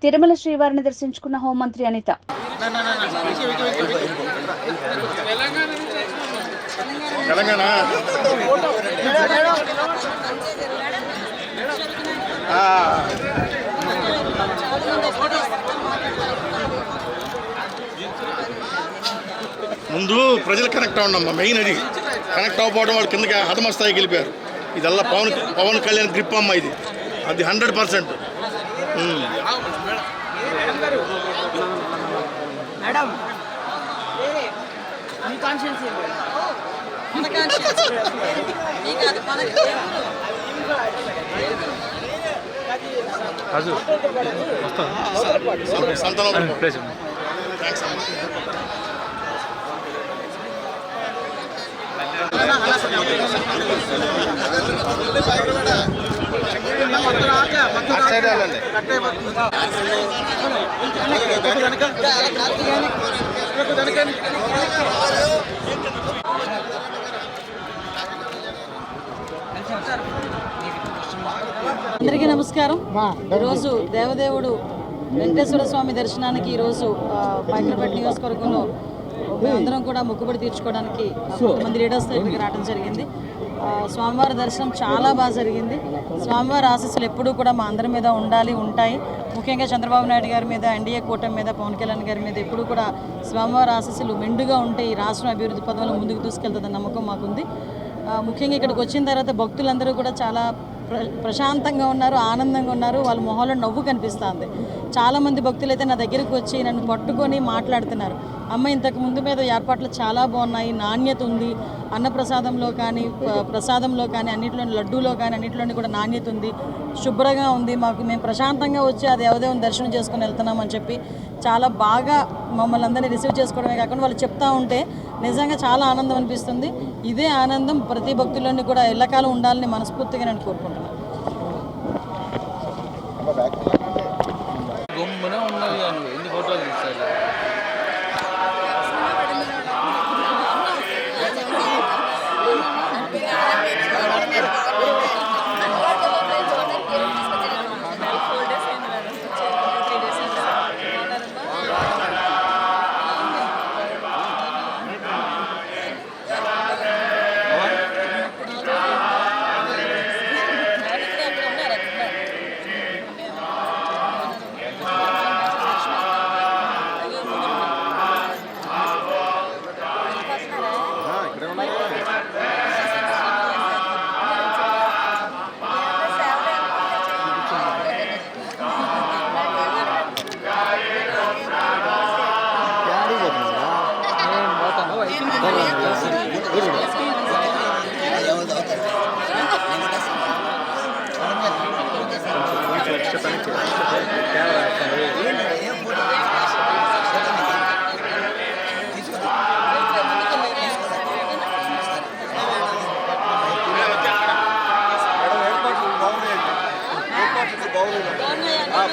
తిరుమల శ్రీవారిని దర్శించుకున్న హోంమంత్రి అనిత. ముందు ప్రజలు కనెక్ట్ అవ్వడమ్మా, మెయిన్ అది కనెక్ట్ అవ్వకపోవడం వాళ్ళు కిందకి హతమస్థాయికి వెళ్ళిపోయారు. ఇదల్లా పవన్ కళ్యాణ్ గ్రిప్ అమ్మ, ఇది అది 100%. సంతానం అందరికీ నమస్కారం. ఈరోజు దేవదేవుడు వెంకటేశ్వర స్వామి దర్శనానికి ఈరోజు పైకరపేట నియోజకవర్గంలో అందరం కూడా మొక్కుబడి తీర్చుకోవడానికి కొంతమంది లీడర్స్తో ఇక్కడికి రావడం జరిగింది. స్వామివారి దర్శనం చాలా బాగా జరిగింది. స్వామివారి ఆశీస్సులు ఎప్పుడూ కూడా మా అందరి మీద ఉంటాయి. ముఖ్యంగా చంద్రబాబు నాయుడు గారి మీద, ఎన్డీఏ కూటమి మీద, పవన్ కళ్యాణ్ గారి మీద ఎప్పుడూ కూడా స్వామివారి ఆశీస్సులు మెండుగా ఉంటే ఈ రాష్ట్రం అభివృద్ధి పదంలో ముందుకు తీసుకెళ్తుందన్న నమ్మకం మాకుంది. ముఖ్యంగా ఇక్కడికి వచ్చిన తర్వాత భక్తులందరూ కూడా చాలా ప్రశాంతంగా ఉన్నారు, ఆనందంగా ఉన్నారు. వాళ్ళ మొహంలో నవ్వు కనిపిస్తుంది. చాలామంది భక్తులు అయితే నా దగ్గరికి వచ్చి నన్ను పట్టుకొని మాట్లాడుతున్నారు. అమ్మ, ఇంతకు ముందు మీద ఏర్పాట్లు చాలా బాగున్నాయి, నాణ్యత ఉంది, అన్నప్రసాదంలో కానీ ప్రసాదంలో కానీ అన్నింటిలోని లడ్డూలో కానీ అన్నింటిలోని కూడా నాణ్యత ఉంది, శుభ్రంగా ఉంది, మేము ప్రశాంతంగా వచ్చి అది దేవదేవుని దర్శనం చేసుకుని వెళ్తున్నామని చెప్పి చాలా బాగా మమ్మల్ని అందరినీ రిసీవ్ చేసుకోవడమే కాకుండా వాళ్ళు చెప్తా ఉంటే నిజంగా చాలా ఆనందం అనిపిస్తుంది. ఇదే ఆనందం ప్రతి భక్తుల్లోని కూడా ఎల్లకాలం ఉండాలని మనస్ఫూర్తిగా నేను కోరుకుంటున్నాను.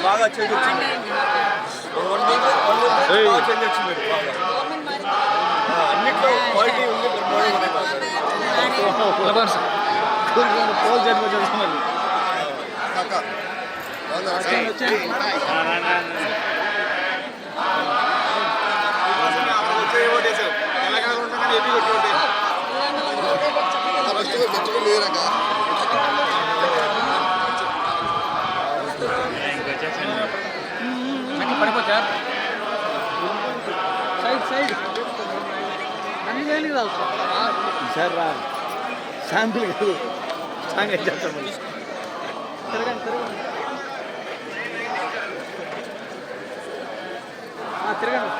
బాగా చేంజ్ వచ్చింది. అన్నిట్లో క్వాలిటీ ఉంది. పడిపోతారు సైడ్ అన్ని వేలు సార్ రా శాంపుల్ కాదు సాంగ్ చేస్తాం. తిరగండి తిరగండి.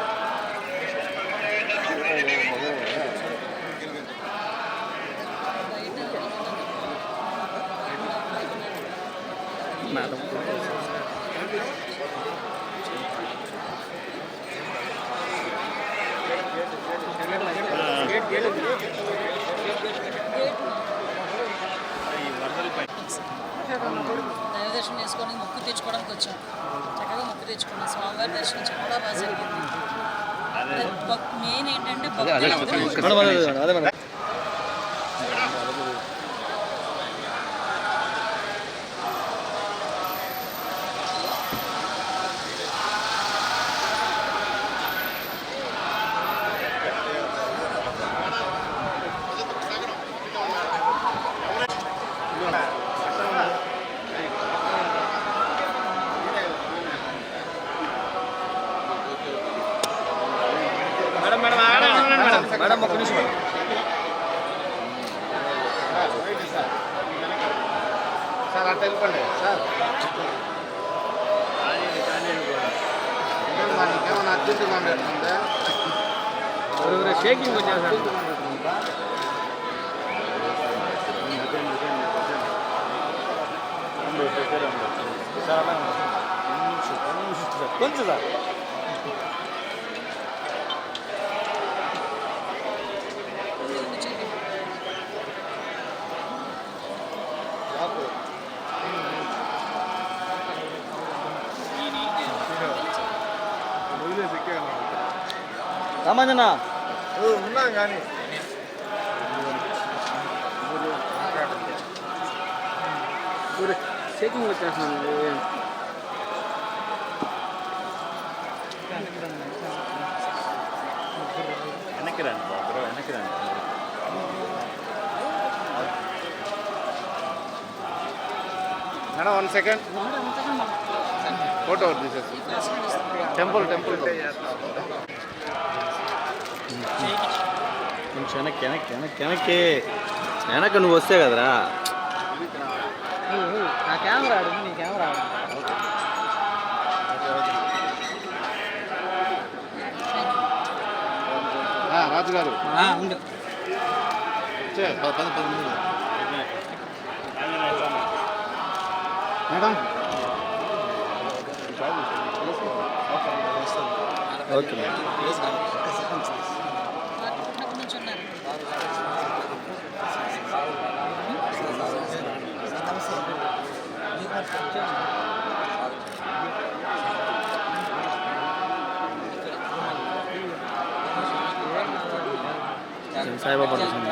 మేడం దైవ దర్శనం చేసుకోవడానికి మొక్కు తెచ్చుకోవడానికి వచ్చాం. చక్కగా మొక్కు తెచ్చుకున్నాం. స్వామివారి దర్శనం చాలా బాగా జరిగింది. మెయిన్ ఏంటంటే భక్తులు వెళ్ళిపోండి సార్. నీకేమన్నా అర్జెంటుగా ఉండేటుందా? షేకింగ్ వచ్చేసారు. కొంచెం సార్ రామాంజన ఉన్నాం కానీ షేకింగ్ వచ్చేస్తున్నాను. వెనక్కి రండి బాబు, వెనక్కి రండి. మేడం 1 సెకండ్ ఫోటో తీసేసి టెంపుల్ కొంచెం వెనక్కి వెనక్కి వెనక్కి వెనక్కి వెనక్కి నువ్వు వస్తే కదరా. నా కెమెరా ఆడు, నీ కెమెరా ఆడు. రాజు గారు ఉంది. Madam okay madam. సాయిబాబా దర్శనం.